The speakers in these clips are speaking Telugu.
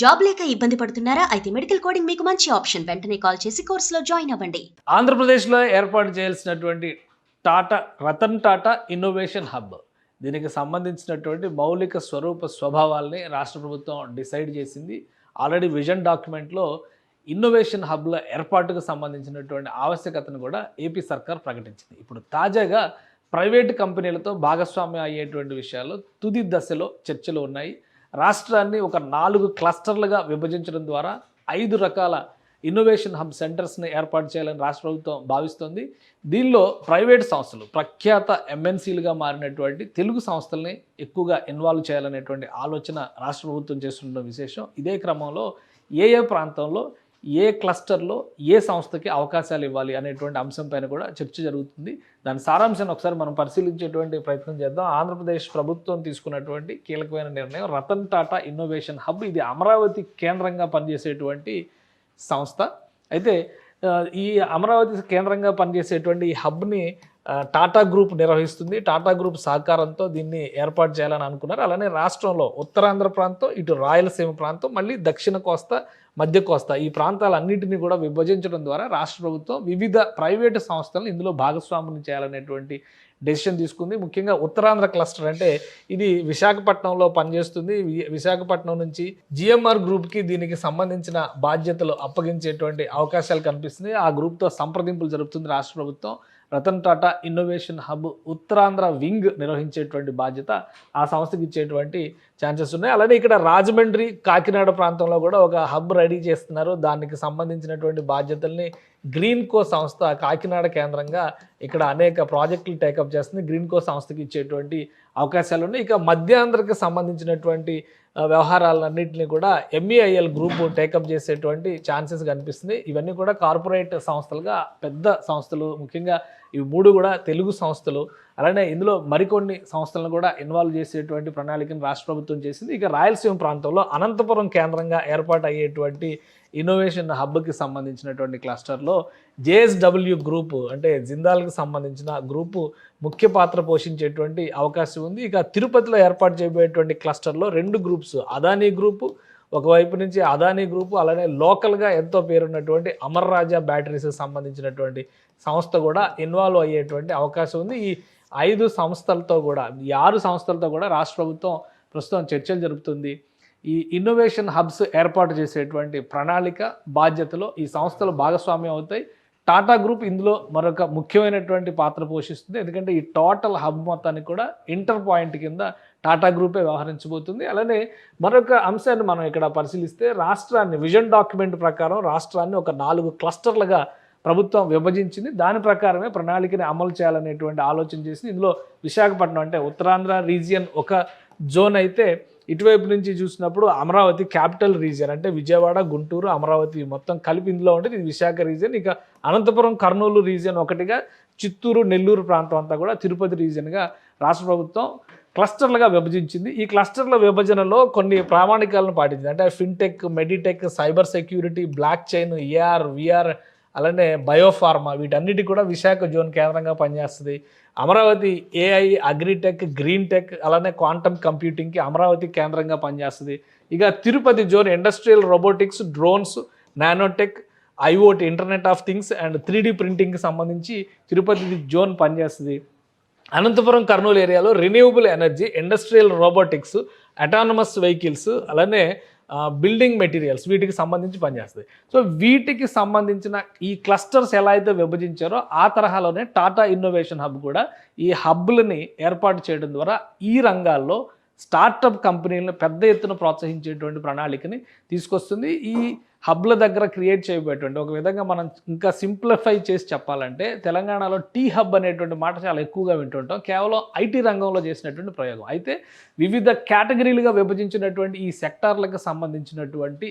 జాబ్ లేక ఇబ్బంది పడుతున్నారా? అయితే మెడికల్ కోడింగ్ మీకు మంచి ఆప్షన్. వెంటనే కాల్ చేసి కోర్సులో జాయిన్ అవ్వండి. ఆంధ్రప్రదేశ్లో ఏర్పాటు చేయాల్సినటువంటి రతన్ టాటా ఇన్నోవేషన్ హబ్, దీనికి సంబంధించినటువంటి మౌలిక స్వభావాల్ని రాష్ట్ర ప్రభుత్వం డిసైడ్ చేసింది. ఆల్రెడీ విజన్ డాక్యుమెంట్లో ఇన్నోవేషన్ హబ్ల ఏర్పాటుకు సంబంధించినటువంటి ఆవశ్యకతను కూడా ఏపీ సర్కార్ ప్రకటించింది. ఇప్పుడు తాజాగా ప్రైవేటు కంపెనీలతో భాగస్వామ్యం అయ్యేటువంటి విషయాలు తుది దశలో చర్చలు ఉన్నాయి. రాష్ట్రాన్ని ఒక 4 క్లస్టర్లుగా విభజించడం ద్వారా 5 రకాల ఇన్నోవేషన్ హబ్ సెంటర్స్ని ఏర్పాటు చేయాలని రాష్ట్ర ప్రభుత్వం భావిస్తోంది. దీనిలో ప్రైవేట్ సంస్థలు, ప్రఖ్యాత ఎంఎన్సీలుగా మారినటువంటి తెలుగు సంస్థల్ని ఎక్కువగా ఇన్వాల్వ్ చేయాలనేటువంటి ఆలోచన రాష్ట్ర ప్రభుత్వం చేస్తున్న విశేషం. ఇదే క్రమంలో ఏ ప్రాంతంలో, ఏ క్లస్టర్లో ఏ సంస్థకి అవకాశాలు ఇవ్వాలి అనేటువంటి అంశం పైన కూడా చర్చ జరుగుతుంది. దాని సారాంశాన్ని ఒకసారి మనం పరిశీలించేటువంటి ప్రయత్నం చేద్దాం. ఆంధ్రప్రదేశ్ ప్రభుత్వం తీసుకున్నటువంటి కీలకమైన నిర్ణయం రతన్ టాటా ఇన్నోవేషన్ హబ్. ఇది అమరావతి కేంద్రంగా పనిచేసేటువంటి సంస్థ. అయితే ఈ అమరావతి కేంద్రంగా పనిచేసేటువంటి ఈ హబ్ని టాటా గ్రూప్ నిర్వహిస్తుంది. టాటా గ్రూప్ సహకారంతో దీన్ని ఏర్పాటు చేయాలని అనుకున్నారు. అలానే రాష్ట్రంలో ఉత్తరాంధ్ర ప్రాంతం, ఇటు రాయలసీమ ప్రాంతం, మళ్ళీ దక్షిణ కోస్తా, మధ్య కోస్తా, ఈ ప్రాంతాలన్నింటినీ కూడా విభజించడం ద్వారా రాష్ట్ర ప్రభుత్వం వివిధ ప్రైవేటు సంస్థలను ఇందులో భాగస్వాములు చేయాలనేటువంటి డెసిషన్ తీసుకుంది. ముఖ్యంగా ఉత్తరాంధ్ర క్లస్టర్ అంటే ఇది విశాఖపట్నంలో పనిచేస్తుంది. విశాఖపట్నం నుంచి జిఎంఆర్ గ్రూప్కి దీనికి సంబంధించిన బాధ్యతలు అప్పగించేటువంటి అవకాశాలు కనిపిస్తుంది. ఆ గ్రూప్తో సంప్రదింపులు జరుపుతుంది రాష్ట్ర ప్రభుత్వం. Ratan Tata innovation hub Uttarandhra wing నిర్వహించేటువంటి బాధ్యత ఆ సంస్థకి ఇచ్చేటువంటి ఛాన్సెస్ ఉన్నాయి. అలానే ఇక్కడ రాజమండ్రి, కాకినాడ ప్రాంతంలో కూడా ఒక హబ్ రెడీ చేస్తున్నారు. దానికి సంబంధించినటువంటి బాధ్యతల్ని గ్రీన్కో సంస్థ కాకినాడ కేంద్రంగా ఇక్కడ అనేక ప్రాజెక్టులు టేకప్ చేస్తుంది. గ్రీన్కో సంస్థకి ఇచ్చేటువంటి అవకాశాలు ఉన్నాయి. ఇక మధ్యాంధ్రకి సంబంధించినటువంటి వ్యవహారాలన్నింటినీ కూడా ఎంఈఐఎల్ గ్రూప్ టేకప్ చేసేటువంటి ఛాన్సెస్ కనిపిస్తుంది. ఇవన్నీ కూడా కార్పొరేట్ సంస్థలుగా పెద్ద సంస్థలు, ముఖ్యంగా ఇవి 3 కూడా తెలుగు సంస్థలు. అలానే ఇందులో మరికొన్ని సంస్థలను కూడా ఇన్వాల్వ్ చేసేటువంటి ప్రణాళికను రాష్ట్ర ప్రభుత్వం చేసింది. ఇక రాయలసీమ ప్రాంతంలో అనంతపురం కేంద్రంగా ఏర్పాటు అయ్యేటువంటి ఇన్నోవేషన్ హబ్కి సంబంధించినటువంటి క్లస్టర్లో జేఎస్డబ్ల్యూ గ్రూపు, అంటే జిందాల్కి సంబంధించిన గ్రూపు ముఖ్య పాత్ర పోషించేటువంటి అవకాశం ఉంది. ఇక తిరుపతిలో ఏర్పాటు చేయబోయేటువంటి క్లస్టర్లో 2 గ్రూప్స్, అదానీ గ్రూపు ఒకవైపు నుంచి, అదానీ గ్రూపు, అలానే లోకల్గా ఎంతో పేరున్నటువంటి అమర్ రాజా బ్యాటరీస్కి సంబంధించినటువంటి సంస్థ కూడా ఇన్వాల్వ్ అయ్యేటువంటి అవకాశం ఉంది. ఈ 5 సంస్థలతో కూడా, ఈ 6 సంస్థలతో కూడా రాష్ట్ర ప్రభుత్వం ప్రస్తుతం చర్చలు జరుపుతుంది. ఈ ఇన్నోవేషన్ హబ్స్ ఏర్పాటు చేసేటువంటి ప్రణాళిక బాధ్యతలో ఈ సంస్థలు భాగస్వామ్యం అవుతాయి. టాటా గ్రూప్ ఇందులో మరొక ముఖ్యమైనటువంటి పాత్ర పోషిస్తుంది. ఎందుకంటే ఈ టోటల్ హబ్ మొత్తానికి కూడా ఇంటర్ పాయింట్ కింద టాటా గ్రూపే వ్యవహరించబోతుంది. అలానే మరొక అంశాన్ని మనం ఇక్కడ పరిశీలిస్తే రాష్ట్రాన్ని విజన్ డాక్యుమెంట్ ప్రకారం రాష్ట్రాన్ని ఒక 4 క్లస్టర్లుగా ప్రభుత్వం విభజించింది. దాని ప్రకారమే ప్రణాళికని అమలు చేయాలనేటువంటి ఆలోచన చేసింది. ఇందులో విశాఖపట్నం అంటే ఉత్తరాంధ్ర రీజియన్ ఒక జోన్ అయితే, ఇటువైపు నుంచి చూసినప్పుడు అమరావతి క్యాపిటల్ రీజియన్ అంటే విజయవాడ, గుంటూరు, అమరావతి మొత్తం కలిపి ఇందులో ఉంటుంది. ఇది విశాఖ రీజియన్. ఇక అనంతపురం, కర్నూలు రీజియన్ ఒకటిగా, చిత్తూరు, నెల్లూరు ప్రాంతం అంతా కూడా తిరుపతి రీజియన్గా రాష్ట్ర ప్రభుత్వం క్లస్టర్లుగా విభజించింది. ఈ క్లస్టర్ల విభజనలో కొన్ని ప్రామాణికాలను పాటించింది. అంటే fintech, medtech, cyber security, block chain, AR, VR, అలానే బయోఫార్మా, వీటన్నిటి కూడా విశాఖ జోన్ కేంద్రంగా పనిచేస్తుంది. Amaravati AI, agritech, green tech, అలానే క్వాంటమ్ కంప్యూటింగ్కి అమరావతి కేంద్రంగా పనిచేస్తుంది. ఇక Tirupati zone industrial robotics, drones, nanotech, IOT, internet of things and 3D ప్రింటింగ్కి సంబంధించి తిరుపతి జోన్ పనిచేస్తుంది. అనంతపురం, కర్నూలు ఏరియాలో renewable energy, industrial robotics, autonomous vehicles, అలానే బిల్డింగ్ మెటీరియల్స్, వీటికి సంబంధించి పనిచేస్తుంది. సో వీటికి సంబంధించిన ఈ క్లస్టర్స్ ఎలా అయితే విభజించారో ఆ తరహాలోనే టాటా ఇన్నోవేషన్ హబ్ కూడా ఈ హబ్లని ఏర్పాటు చేయడం ద్వారా ఈ రంగాల్లో స్టార్టప్ కంపెనీలను పెద్ద ఎత్తున ప్రోత్సహించేటువంటి ప్రణాళికని తీసుకొస్తుంది. ఈ హబ్ల దగ్గర క్రియేట్ చేయబోయేటువంటి, ఒక విధంగా మనం ఇంకా సింప్లిఫై చేసి చెప్పాలంటే, తెలంగాణలో టీ హబ్ అనేటువంటి మాట చాలా ఎక్కువగా వింటుంటాం. కేవలం ఐటీ రంగంలో చేసినటువంటి ప్రయోగం. అయితే వివిధ కేటగిరీలుగా విభజించినటువంటి ఈ సెక్టార్లకు సంబంధించినటువంటి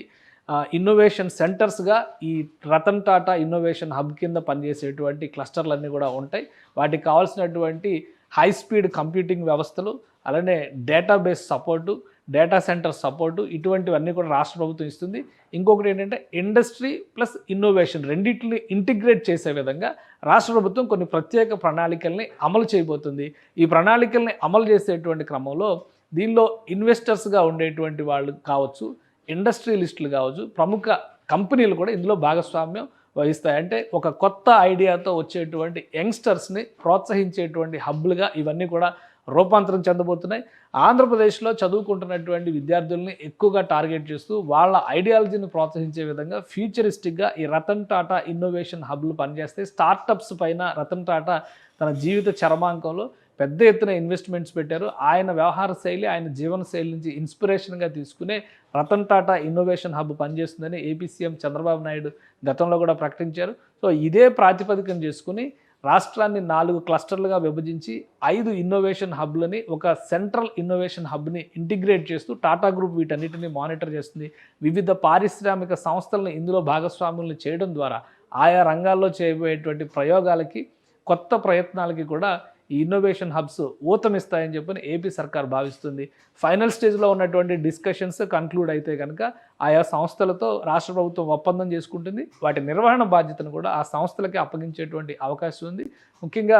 ఇన్నోవేషన్ సెంటర్స్గా ఈ రతన్ టాటా ఇన్నోవేషన్ హబ్ కింద పనిచేసేటువంటి క్లస్టర్లన్నీ కూడా ఉంటాయి. వాటికి కావాల్సినటువంటి హై స్పీడ్ కంప్యూటింగ్ వ్యవస్థలు, అలానే database support, data centre support, ఇటువంటివన్నీ కూడా రాష్ట్ర ప్రభుత్వం ఇస్తుంది. ఇంకొకటి ఏంటంటే ఇండస్ట్రీ ప్లస్ ఇన్నోవేషన్ రెండింటిని ఇంటిగ్రేట్ చేసే విధంగా రాష్ట్ర ప్రభుత్వం కొన్ని ప్రత్యేక ప్రణాళికల్ని అమలు చేయబోతుంది. ఈ ప్రణాళికల్ని అమలు చేసేటువంటి క్రమంలో దీనిలో ఇన్వెస్టర్స్గా ఉండేటువంటి వాళ్ళు కావచ్చు, ఇండస్ట్రియలిస్టులు కావచ్చు, ప్రముఖ కంపెనీలు కూడా ఇందులో భాగస్వామ్యం వహిస్తాయి. అంటే ఒక కొత్త ఐడియాతో వచ్చేటువంటి యంగ్స్టర్స్ని ప్రోత్సహించేటువంటి హబ్లుగా ఇవన్నీ కూడా రూపాంతరం చెందబోతున్నాయి. ఆంధ్రప్రదేశ్లో చదువుకుంటున్నటువంటి విద్యార్థుల్ని ఎక్కువగా టార్గెట్ చేస్తూ వాళ్ళ ఐడియాలజీని ప్రోత్సహించే విధంగా ఫ్యూచరిస్టిక్గా ఈ రతన్ టాటా ఇన్నోవేషన్ హబ్లు పనిచేస్తాయి. స్టార్టప్స్ పైన రతన్ టాటా తన జీవిత చరమాంకంలో పెద్ద ఎత్తున ఇన్వెస్ట్మెంట్స్ పెట్టారు. ఆయన వ్యవహార శైలి, ఆయన జీవన శైలి నుంచి ఇన్స్పిరేషన్గా తీసుకునే రతన్ టాటా ఇన్నోవేషన్ హబ్ పనిచేస్తుందని ఏపీ సీఎం చంద్రబాబు నాయుడు గతంలో కూడా ప్రకటించారు. సో ఇదే ప్రాతిపదికన చేసుకుని రాష్ట్రాన్ని 4 క్లస్టర్లుగా విభజించి 5 ఇన్నోవేషన్ హబ్లని ఒక సెంట్రల్ ఇన్నోవేషన్ హబ్ని ఇంటిగ్రేట్ చేస్తూ టాటా గ్రూప్ వీటన్నిటిని మానిటర్ చేస్తుంది. వివిధ పారిశ్రామిక సంస్థలను ఇందులో భాగస్వాములను చేయడం ద్వారా ఆయా రంగాల్లో చేయబోయేటువంటి ప్రయోగాలకి, కొత్త ప్రయత్నాలకి కూడా ఈ ఇన్నోవేషన్ హబ్స్ ఊతమిస్తాయని చెప్పని ఏపీ సర్కార్ భావిస్తుంది. ఫైనల్ స్టేజ్లో ఉన్నటువంటి డిస్కషన్స్ కన్క్లూడ్ అయితే కనుక ఆయా సంస్థలతో రాష్ట్ర ప్రభుత్వం ఒప్పందం చేసుకుంటుంది. వాటి నిర్వహణ బాధ్యతను కూడా ఆ సంస్థలకి అప్పగించేటువంటి అవకాశం ఉంది. ముఖ్యంగా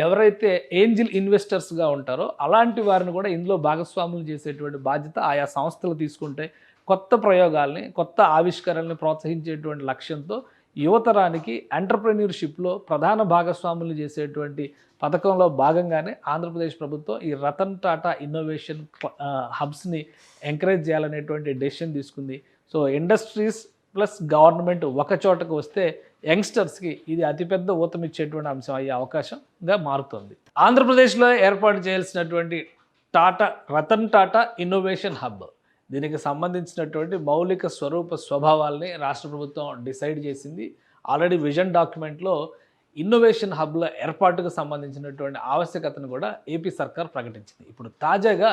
ఎవరైతే ఏంజిల్ ఇన్వెస్టర్స్గా ఉంటారో అలాంటి వారిని కూడా ఇందులో భాగస్వాములు చేసేటువంటి బాధ్యత ఆయా సంస్థలు తీసుకుంటే కొత్త ప్రయోగాల్ని, కొత్త ఆవిష్కరణల్ని ప్రోత్సహించేటువంటి లక్ష్యంతో యువతరానికి ఎంటర్ప్రెన్యూర్షిప్లో ప్రధాన భాగస్వాములు చేసేటువంటి పథకంలో భాగంగానే ఆంధ్రప్రదేశ్ ప్రభుత్వం ఈ రతన్ టాటా ఇన్నోవేషన్ హబ్స్ని ఎంకరేజ్ చేయాలనేటువంటి డెసిషన్ తీసుకుంది. సో ఇండస్ట్రీస్ ప్లస్ గవర్నమెంట్ ఒక చోటకు వస్తే యంగ్స్టర్స్కి ఇది అతిపెద్ద ఊతమిచ్చేటువంటి అంశం అయ్యే అవకాశంగా మారుతుంది. ఆంధ్రప్రదేశ్లో ఏర్పాటు చేయాల్సినటువంటి రతన్ టాటా ఇన్నోవేషన్ హబ్, దీనికి సంబంధించినటువంటి మౌలిక స్వభావాల్ని రాష్ట్ర ప్రభుత్వం డిసైడ్ చేసింది. ఆల్రెడీ విజన్ డాక్యుమెంట్లో ఇన్నోవేషన్ హబ్ల ఏర్పాటుకు సంబంధించినటువంటి ఆవశ్యకతను కూడా ఏపీ సర్కార్ ప్రకటించింది. ఇప్పుడు తాజాగా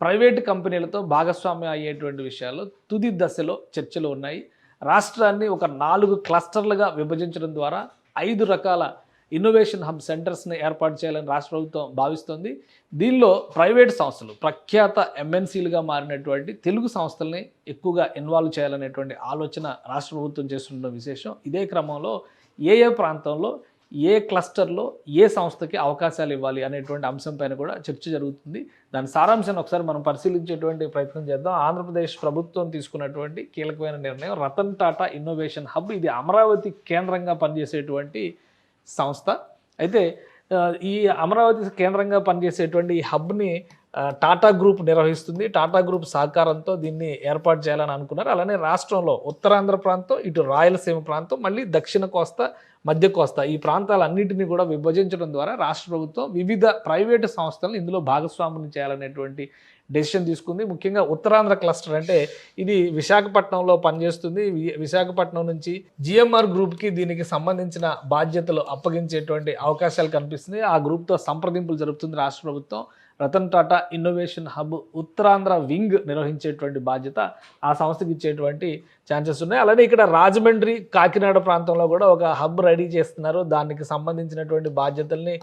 ప్రైవేటు కంపెనీలతో భాగస్వామ్యం అయ్యేటువంటి విషయాల్లో తుది దశలో చర్చలు ఉన్నాయి. రాష్ట్రాన్ని ఒక 4 క్లస్టర్లుగా విభజించడం ద్వారా 5 రకాల ఇన్నోవేషన్ హబ్ సెంటర్స్ని ఏర్పాటు చేయాలని రాష్ట్ర ప్రభుత్వం భావిస్తోంది. దీనిలో ప్రైవేట్ సంస్థలు, ప్రఖ్యాత ఎంఎన్సీలుగా మారినటువంటి తెలుగు సంస్థల్ని ఎక్కువగా ఇన్వాల్వ్ చేయాలనేటువంటి ఆలోచన రాష్ట్ర ప్రభుత్వం చేస్తున్న విశేషం. ఇదే క్రమంలో ఏ ప్రాంతంలో, ఏ క్లస్టర్లో ఏ సంస్థకి అవకాశాలు ఇవ్వాలి అనేటువంటి అంశంపైన కూడా చర్చ జరుగుతుంది. దాని సారాంశాన్ని ఒకసారి మనం పరిశీలించేటువంటి ప్రయత్నం చేద్దాం. ఆంధ్రప్రదేశ్ ప్రభుత్వం తీసుకున్నటువంటి కీలకమైన నిర్ణయం రతన్ టాటా ఇన్నోవేషన్ హబ్. ఇది అమరావతి కేంద్రంగా పనిచేసేటువంటి సంస్థ. అయితే ఈ అమరావతి కేంద్రంగా పనిచేసేటువంటి ఈ హబ్ని టాటా గ్రూప్ నిర్వహిస్తుంది. టాటా గ్రూప్ సహకారంతో దీన్ని ఏర్పాటు చేయాలని అనుకున్నారు. అలానే రాష్ట్రంలో ఉత్తరాంధ్ర ప్రాంతం, ఇటు రాయలసీమ ప్రాంతం, మళ్ళీ దక్షిణ కోస్తా, మధ్య కోస్తా ఈ ప్రాంతాలన్నింటినీ కూడా విభజించడం ద్వారా రాష్ట్ర ప్రభుత్వం వివిధ ప్రైవేటు సంస్థలను ఇందులో భాగస్వాములు చేయాలనేటువంటి డెసిషన్ తీసుకుంది. ముఖ్యంగా ఉత్తరాంధ్ర క్లస్టర్ అంటే ఇది విశాఖపట్నంలో పనిచేస్తుంది. విశాఖపట్నం నుంచి జిఎంఆర్ గ్రూప్కి దీనికి సంబంధించిన బాధ్యతలు అప్పగించేటువంటి అవకాశాలు కనిపిస్తుంది. ఆ గ్రూప్తో సంప్రదింపులు జరుపుతుంది రాష్ట్ర ప్రభుత్వం. Ratan Tata innovation hub Uttarandhra wing నిర్వహించేటువంటి బాధ్యత ఆ సంస్థకి ఇచ్చేటువంటి ఛాన్సెస్ ఉన్నాయి. అలానే ఇక్కడ రాజమండ్రి, కాకినాడ ప్రాంతంలో కూడా ఒక హబ్ రెడీ చేస్తున్నారు. దానికి సంబంధించినటువంటి బాధ్యతల్ని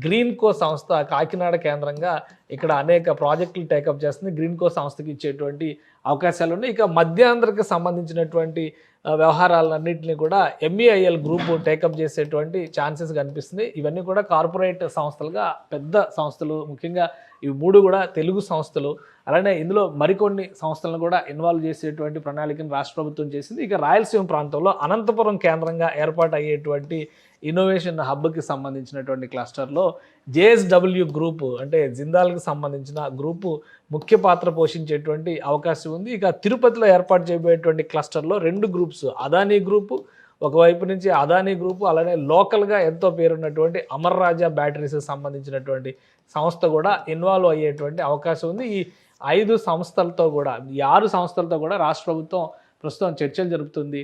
గ్రీన్కో సంస్థ కాకినాడ కేంద్రంగా ఇక్కడ అనేక ప్రాజెక్టులు టేకప్ చేస్తుంది. గ్రీన్కో సంస్థకి ఇచ్చేటువంటి అవకాశాలు ఉన్నాయి. ఇక మధ్యాంధ్రకి సంబంధించినటువంటి వ్యవహారాలన్నింటినీ కూడా ఎంఈఐఎల్ గ్రూప్ టేకప్ చేసేటువంటి ఛాన్సెస్ కనిపిస్తుంది. ఇవన్నీ కూడా కార్పొరేట్ సంస్థలుగా పెద్ద సంస్థలు, ముఖ్యంగా ఇవి 3 కూడా తెలుగు సంస్థలు. అలానే ఇందులో మరికొన్ని సంస్థలను కూడా ఇన్వాల్వ్ చేసేటువంటి ప్రణాళికను రాష్ట్ర ప్రభుత్వం చేసింది. ఇక రాయలసీమ ప్రాంతంలో అనంతపురం కేంద్రంగా ఏర్పాటు అయ్యేటువంటి ఇన్నోవేషన్ హబ్కి సంబంధించినటువంటి క్లస్టర్లో జేఎస్డబ్ల్యూ గ్రూపు, అంటే జిందాల్కి సంబంధించిన గ్రూపు ముఖ్య పాత్ర పోషించేటువంటి అవకాశం ఉంది. ఇక తిరుపతిలో ఏర్పాటు చేయబోయేటువంటి క్లస్టర్లో 2 గ్రూప్స్, అదానీ గ్రూపు ఒకవైపు నుంచి అదానీ గ్రూపు, అలానే లోకల్గా ఎంతో పేరున్నటువంటి అమర్ రాజా బ్యాటరీస్కి సంబంధించినటువంటి సంస్థ కూడా ఇన్వాల్వ్ అయ్యేటువంటి అవకాశం ఉంది. ఈ 5 సంస్థలతో కూడా, ఈ 6 సంస్థలతో కూడా రాష్ట్ర ప్రభుత్వం ప్రస్తుతం చర్చలు జరుపుతుంది.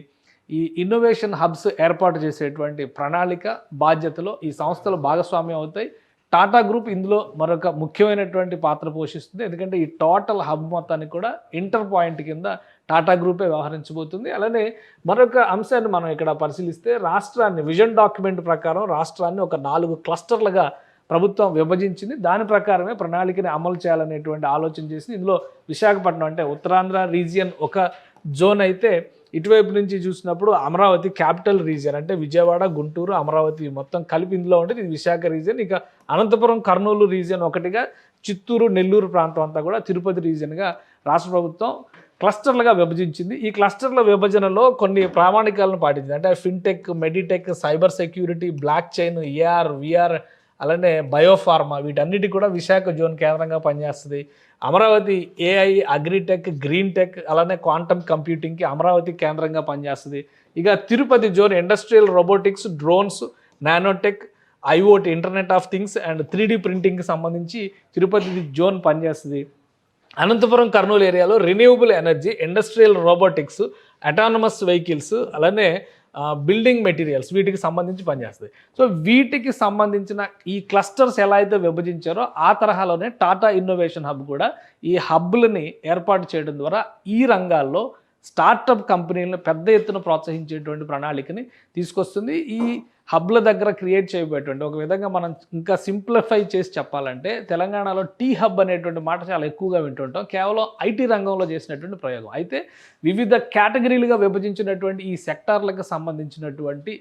ఈ ఇన్నోవేషన్ హబ్స్ ఏర్పాటు చేసేటువంటి ప్రణాళిక బాధ్యతలో ఈ సంస్థలు భాగస్వామ్యం అవుతాయి. టాటా గ్రూప్ ఇందులో మరొక ముఖ్యమైనటువంటి పాత్ర పోషిస్తుంది. ఎందుకంటే ఈ టోటల్ హబ్ మొత్తానికి కూడా ఇంటర్ పాయింట్ కింద టాటా గ్రూపే వ్యవహరించబోతుంది. అలానే మరొక అంశాన్ని మనం ఇక్కడ పరిశీలిస్తే రాష్ట్రాన్ని విజన్ డాక్యుమెంట్ ప్రకారం రాష్ట్రాన్ని ఒక 4 క్లస్టర్లుగా ప్రభుత్వం విభజించింది. దాని ప్రకారమే ప్రణాళికని అమలు చేయాలనేటువంటి ఆలోచన చేసింది. ఇందులో విశాఖపట్నం అంటే ఉత్తరాంధ్ర రీజియన్ ఒక జోన్ అయితే, ఇటువైపు నుంచి చూసినప్పుడు అమరావతి క్యాపిటల్ రీజియన్ అంటే విజయవాడ, గుంటూరు, అమరావతి మొత్తం కలిపి ఇందులో ఉంటుంది. ఇది విశాఖ రీజియన్. ఇక అనంతపురం, కర్నూలు రీజియన్ ఒకటిగా, చిత్తూరు, నెల్లూరు ప్రాంతం అంతా కూడా తిరుపతి రీజియన్గా రాష్ట్ర ప్రభుత్వం క్లస్టర్లుగా విభజించింది. ఈ క్లస్టర్ల విభజనలో కొన్ని ప్రామాణికాలను పాటించింది. అంటే fintech, medtech, cyber security, block chain, AR, VR, అలానే బయోఫార్మా వీటన్నిటి కూడా విశాఖ జోన్ కేంద్రంగా పనిచేస్తుంది. Amaravati AI, agritech, green tech, అలానే క్వాంటమ్ కంప్యూటింగ్కి అమరావతి కేంద్రంగా పనిచేస్తుంది. ఇక Tirupati zone industrial robotics, drones, nanotech, IOT, internet of things and 3D ప్రింటింగ్కి సంబంధించి తిరుపతి జోన్ పనిచేస్తుంది. అనంతపురం, కర్నూలు ఏరియాలో renewable energy, industrial robotics, autonomous vehicles, అలానే బిల్డింగ్ మెటీరియల్స్ వీటికి సంబంధించి పనిచేస్తుంది. సో వీటికి సంబంధించిన ఈ క్లస్టర్స్ ఎలా అయితే విభజించారో ఆ తరహాలోనే టాటా ఇన్నోవేషన్ హబ్ కూడా ఈ హబ్లని ఏర్పాటు చేయడం ద్వారా ఈ రంగాల్లో స్టార్టప్ కంపెనీలను పెద్ద ఎత్తున ప్రోత్సహించేటువంటి ప్రణాళికని తీసుకొస్తుంది. ఈ హబ్ల దగ్గర క్రియేట్ చేయబోయేటువంటి ఒక విధంగా మనం ఇంకా సింప్లిఫై చేసి చెప్పాలంటే తెలంగాణలో టీ హబ్ అనేటువంటి మాట చాలా ఎక్కువగా వింటుంటాం. కేవలం ఐటీ రంగంలో చేసినటువంటి ప్రయోగం. అయితే వివిధ కేటగిరీలుగా విభజించినటువంటి ఈ సెక్టార్లకు సంబంధించినటువంటి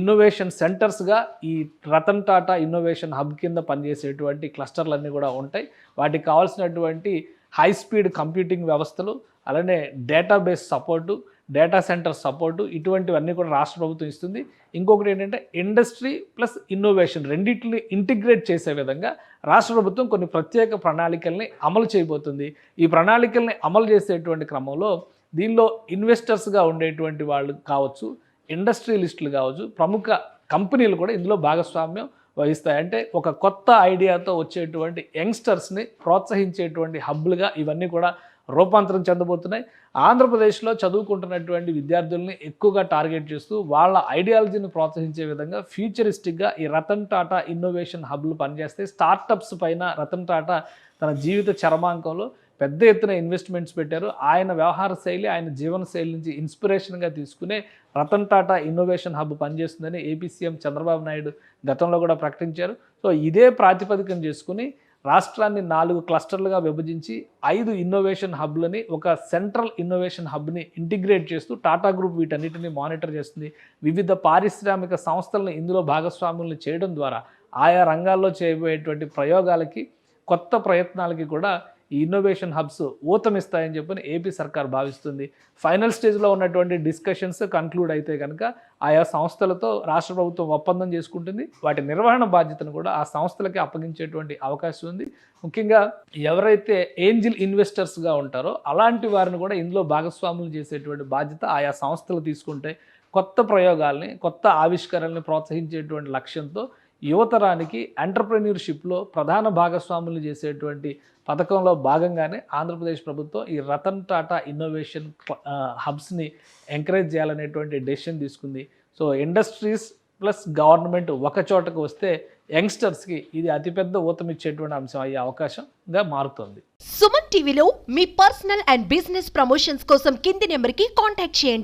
ఇన్నోవేషన్ సెంటర్స్గా ఈ రతన్ టాటా ఇన్నోవేషన్ హబ్ కింద పనిచేసేటువంటి క్లస్టర్లన్నీ కూడా ఉంటాయి. వాటికి కావాల్సినటువంటి హై స్పీడ్ కంప్యూటింగ్ వ్యవస్థలు, అలానే database support, data centre support ఇటువంటివన్నీ కూడా రాష్ట్ర ప్రభుత్వం ఇస్తుంది. ఇంకొకటి ఏంటంటే ఇండస్ట్రీ ప్లస్ ఇన్నోవేషన్ రెండింటిని ఇంటిగ్రేట్ చేసే విధంగా రాష్ట్ర ప్రభుత్వం కొన్ని ప్రత్యేక ప్రణాళికల్ని అమలు చేయబోతుంది. ఈ ప్రణాళికల్ని అమలు చేసేటువంటి క్రమంలో దీనిలో ఇన్వెస్టర్స్గా ఉండేటువంటి వాళ్ళు కావచ్చు, ఇండస్ట్రియలిస్టులు కావచ్చు, ప్రముఖ కంపెనీలు కూడా ఇందులో భాగస్వామ్యం వహిస్తాయి. అంటే ఒక కొత్త ఐడియాతో వచ్చేటువంటి యంగ్స్టర్స్ని ప్రోత్సహించేటువంటి హబ్లుగా ఇవన్నీ కూడా రూపాంతరం చెందబోతున్నాయి. ఆంధ్రప్రదేశ్లో చదువుకుంటున్నటువంటి విద్యార్థుల్ని ఎక్కువగా టార్గెట్ చేస్తూ వాళ్ళ ఐడియాలజీని ప్రోత్సహించే విధంగా ఫ్యూచరిస్టిక్గా ఈ రతన్ టాటా ఇన్నోవేషన్ హబ్లు పనిచేస్తే స్టార్టప్స్ పైన రతన్ టాటా తన జీవిత చరమాంకంలో పెద్ద ఎత్తున ఇన్వెస్ట్మెంట్స్ పెట్టారు. ఆయన వ్యవహార శైలి, ఆయన జీవన శైలి నుంచి ఇన్స్పిరేషన్గా తీసుకునే రతన్ టాటా ఇన్నోవేషన్ హబ్ పనిచేస్తుందని ఏపీ సీఎం చంద్రబాబు నాయుడు గతంలో కూడా ప్రకటించారు. సో ఇదే ప్రాతిపదికన చేసుకుని రాష్ట్రాన్ని 4 క్లస్టర్లుగా విభజించి 5 ఇన్నోవేషన్ హబ్లని ఒక సెంట్రల్ ఇన్నోవేషన్ హబ్ని ఇంటిగ్రేట్ చేస్తూ టాటా గ్రూప్ వీటన్నిటిని మానిటర్ చేస్తుంది. వివిధ పారిశ్రామిక సంస్థలను ఇందులో భాగస్వాములను చేయడం ద్వారా ఆయా రంగాల్లో చేయబోయేటువంటి ప్రయోగాలకి, కొత్త ప్రయత్నాలకి కూడా ఈ ఇన్నోవేషన్ హబ్స్ ఊతమిస్తాయని చెప్పని ఏపీ సర్కార్ భావిస్తుంది. ఫైనల్ స్టేజ్లో ఉన్నటువంటి డిస్కషన్స్ కన్క్లూడ్ అయితే కనుక ఆయా సంస్థలతో రాష్ట్ర ప్రభుత్వం ఒప్పందం చేసుకుంటుంది. వాటి నిర్వహణ బాధ్యతను కూడా ఆ సంస్థలకి అప్పగించేటువంటి అవకాశం ఉంది. ముఖ్యంగా ఎవరైతే ఏంజిల్ ఇన్వెస్టర్స్గా ఉంటారో అలాంటి వారిని కూడా ఇందులో భాగస్వాములు చేసేటువంటి బాధ్యత ఆయా సంస్థలు తీసుకుంటే కొత్త ప్రయోగాల్ని, కొత్త ఆవిష్కరణల్ని ప్రోత్సహించేటువంటి లక్ష్యంతో యువతరానికి ఎంటర్ప్రెన్యూర్షిప్లో ప్రధాన భాగస్వాములు చేసేటువంటి పథకంలో భాగంగానే ఆంధ్రప్రదేశ్ ప్రభుత్వం ఈ రతన్ టాటా ఇన్నోవేషన్ హబ్స్ని ఎంకరేజ్ చేయాలనేటువంటి డెసిషన్ తీసుకుంది. సో ఇండస్ట్రీస్ ప్లస్ గవర్నమెంట్ ఒక చోటకు వస్తే యంగ్స్టర్స్కి ఇది అతిపెద్ద ఊతమిచ్చేటువంటి అంశం అయ్యే అవకాశంగా మారుతుంది. సుమన్ టీవీలో మీ పర్సనల్ అండ్ బిజినెస్ ప్రమోషన్స్ కోసం కింది నెంబర్కి కాంటాక్ట్ చేయండి.